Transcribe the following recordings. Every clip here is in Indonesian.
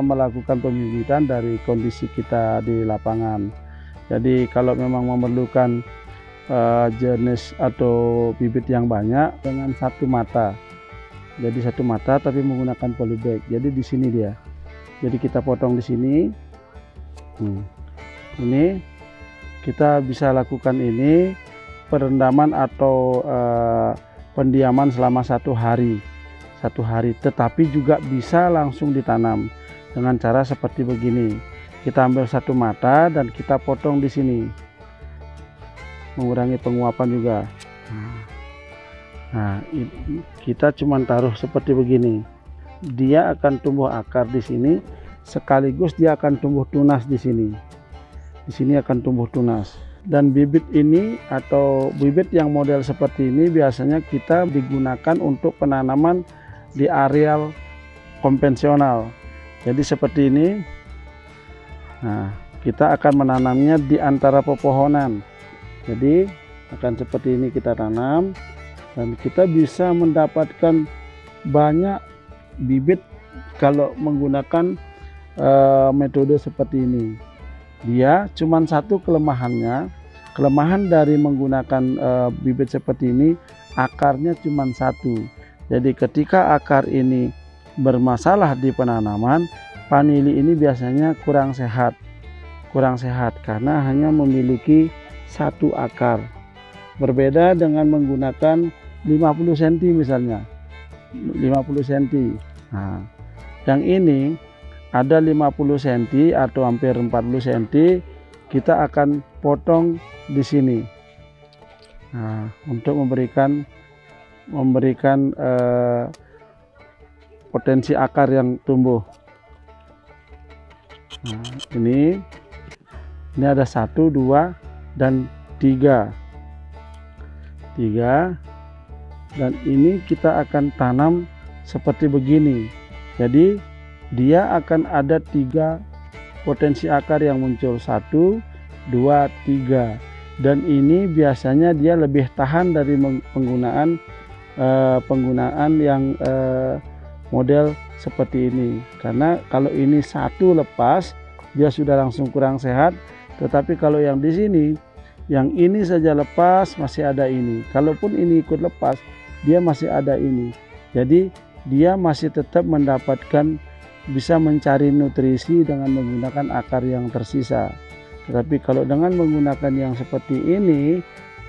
bisa melakukan pembibitan dari kondisi kita di lapangan. Jadi kalau memang memerlukan jenis atau bibit yang banyak dengan satu mata. Jadi satu mata tapi menggunakan polybag. Jadi di sini dia. Jadi kita potong di sini. Ini kita bisa lakukan ini perendaman atau pendiaman selama 1 hari. 1 hari, tetapi juga bisa langsung ditanam dengan cara seperti begini. Kita ambil satu mata dan kita potong di sini, mengurangi penguapan juga. Nah, kita cuma taruh seperti begini. Dia akan tumbuh akar di sini, sekaligus dia akan tumbuh tunas di sini. Di sini akan tumbuh tunas. Dan bibit ini atau bibit yang model seperti ini biasanya kita digunakan untuk penanaman di areal konvensional. Jadi seperti ini. Nah, kita akan menanamnya di antara pepohonan. Jadi akan seperti ini kita tanam dan kita bisa mendapatkan banyak bibit kalau menggunakan metode seperti ini. Dia cuma satu kelemahannya. Kelemahan dari menggunakan bibit seperti ini, akarnya cuma satu. Jadi ketika akar ini bermasalah di penanaman, vanili ini biasanya kurang sehat karena hanya memiliki satu akar. Berbeda dengan menggunakan 50 cm misalnya, 50 cm. Nah, yang ini ada 50 cm atau hampir 40 cm, kita akan potong di sini. Nah, untuk memberikan potensi akar yang tumbuh. Nah, ini ada 1, 2, dan 3. Dan ini kita akan tanam seperti begini. Jadi dia akan ada 3 potensi akar yang muncul, 1, 2, 3. Dan ini biasanya dia lebih tahan dari penggunaan yang model seperti ini, karena kalau ini satu lepas dia sudah langsung kurang sehat. Tetapi kalau yang di sini, yang ini saja lepas masih ada ini, kalaupun ini ikut lepas dia masih ada ini. Jadi dia masih tetap mendapatkan, bisa mencari nutrisi dengan menggunakan akar yang tersisa. Tetapi kalau dengan menggunakan yang seperti ini,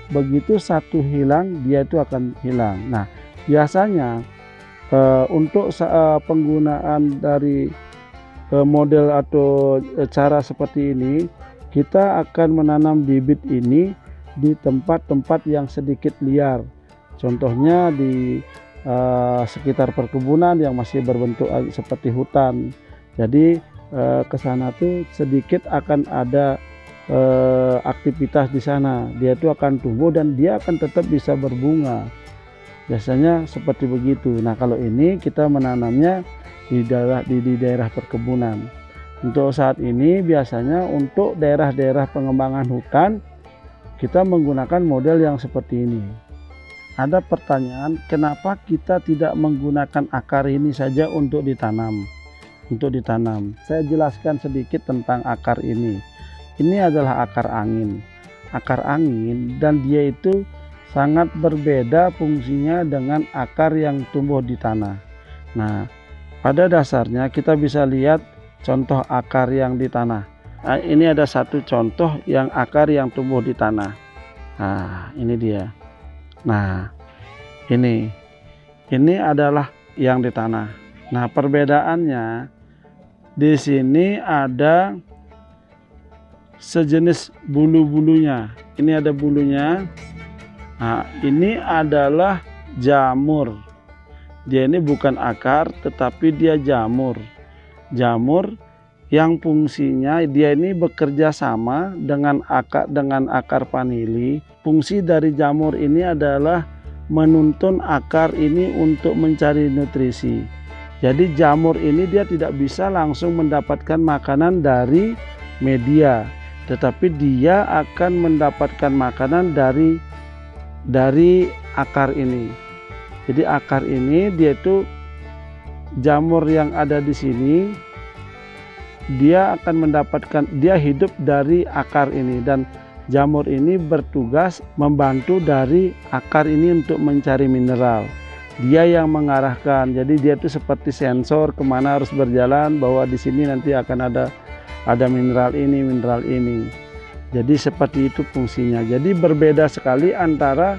begitu satu hilang dia itu akan hilang. Nah, biasanya untuk penggunaan dari model atau cara seperti ini, kita akan menanam bibit ini di tempat-tempat yang sedikit liar. Contohnya di sekitar perkebunan yang masih berbentuk seperti hutan. Jadi ke sana tuh sedikit akan ada aktivitas di sana. Dia itu akan tumbuh dan dia akan tetap bisa berbunga. Biasanya seperti begitu. Nah, kalau ini kita menanamnya di daerah perkebunan. Untuk saat ini biasanya untuk daerah-daerah pengembangan hutan kita menggunakan model yang seperti ini. Ada pertanyaan, kenapa kita tidak menggunakan akar ini saja untuk ditanam? Saya jelaskan sedikit tentang akar ini. Ini adalah akar angin. Akar angin, dan dia itu sangat berbeda fungsinya dengan akar yang tumbuh di tanah. Nah, pada dasarnya kita bisa lihat contoh akar yang di tanah. Nah, ini ada satu contoh yang akar yang tumbuh di tanah. Nah, ini dia. Nah, ini adalah yang di tanah. Nah, perbedaannya di sini ada sejenis bulu-bulunya. Ini ada bulunya. Nah, ini adalah jamur. Dia ini bukan akar, tetapi dia jamur. Jamur yang fungsinya dia ini bekerja sama dengan akar vanili. Fungsi dari jamur ini adalah menuntun akar ini untuk mencari nutrisi. Jadi jamur ini dia tidak bisa langsung mendapatkan makanan dari media, tetapi dia akan mendapatkan makanan dari akar ini. Jadi akar ini dia itu jamur yang ada di sini, dia akan mendapatkan, dia hidup dari akar ini, dan jamur ini bertugas membantu dari akar ini untuk mencari mineral. Dia yang mengarahkan, jadi dia itu seperti sensor kemana harus berjalan, bahwa di sini nanti akan ada mineral ini, mineral ini. Jadi seperti itu fungsinya. Jadi berbeda sekali antara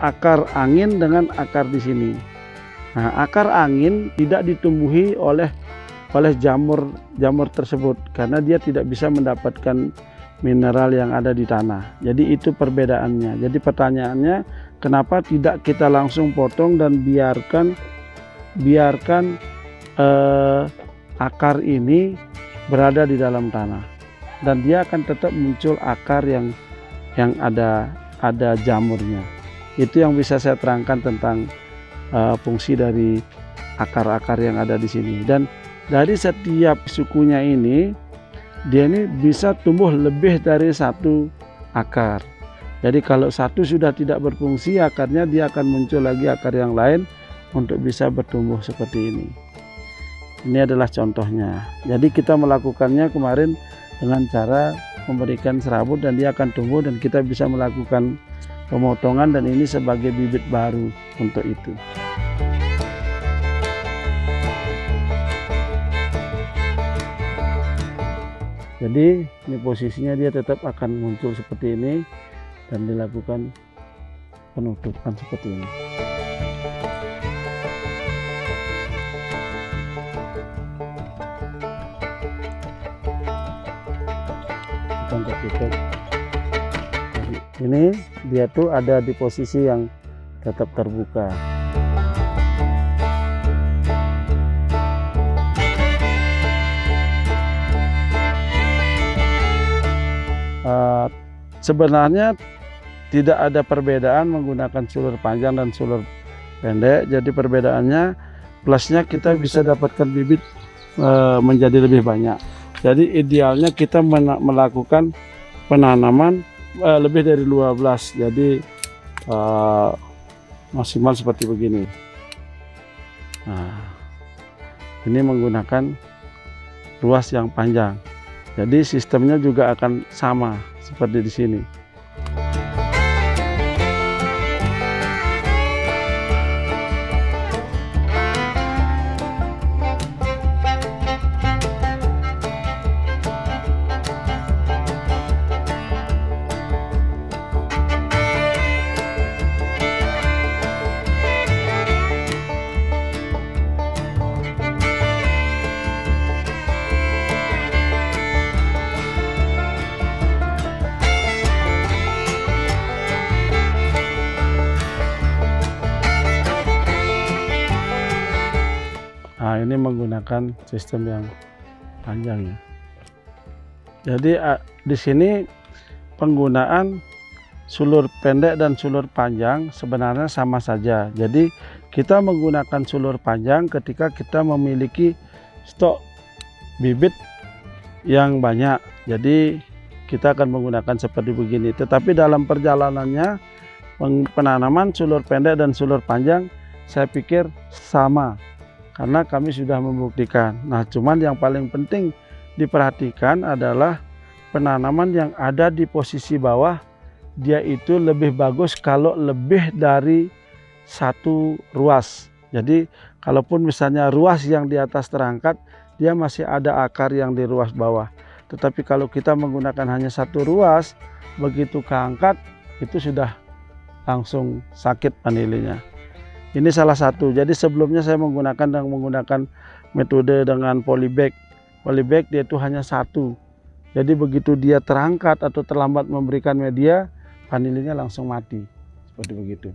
akar angin dengan akar di sini. Nah, akar angin tidak ditumbuhi oleh jamur tersebut karena dia tidak bisa mendapatkan mineral yang ada di tanah. Jadi itu perbedaannya. Jadi pertanyaannya, kenapa tidak kita langsung potong dan biarkan akar ini berada di dalam tanah, dan dia akan tetap muncul akar yang ada jamurnya. Itu yang bisa saya terangkan tentang fungsi dari akar-akar yang ada di sini. Dan dari setiap sukunya ini, dia ini bisa tumbuh lebih dari satu akar. Jadi kalau satu sudah tidak berfungsi akarnya, dia akan muncul lagi akar yang lain untuk bisa bertumbuh seperti ini. Ini adalah contohnya. Jadi kita melakukannya kemarin dengan cara memberikan serabut dan dia akan tumbuh, dan kita bisa melakukan pemotongan, dan ini sebagai bibit baru untuk itu. Jadi ini posisinya dia tetap akan muncul seperti ini dan dilakukan penutupan seperti ini. Untuk tutup. Ini dia tuh ada di posisi yang tetap terbuka. Sebenarnya tidak ada perbedaan menggunakan sulur panjang dan sulur pendek. Jadi perbedaannya, plusnya kita bisa dapatkan bibit menjadi lebih banyak. Jadi idealnya kita melakukan penanaman lebih dari 12. Jadi maksimal seperti begini. Nah, ini menggunakan ruas yang panjang. Jadi sistemnya juga akan sama seperti di sini. Nah, ini menggunakan sistem yang panjang ya. Jadi di sini penggunaan sulur pendek dan sulur panjang sebenarnya sama saja. Jadi kita menggunakan sulur panjang ketika kita memiliki stok bibit yang banyak. Jadi kita akan menggunakan seperti begini. Tetapi dalam perjalanannya penanaman sulur pendek dan sulur panjang saya pikir sama, karena kami sudah membuktikan. Nah, cuman yang paling penting diperhatikan adalah penanaman yang ada di posisi bawah. Dia itu lebih bagus kalau lebih dari satu ruas. Jadi kalaupun misalnya ruas yang di atas terangkat, dia masih ada akar yang di ruas bawah. Tetapi kalau kita menggunakan hanya satu ruas, begitu keangkat itu sudah langsung sakit vanilinya. Ini salah satu. Jadi sebelumnya saya menggunakan metode dengan polybag. Polybag dia itu hanya satu. Jadi begitu dia terangkat atau terlambat memberikan media, vanilinya langsung mati. Seperti begitu.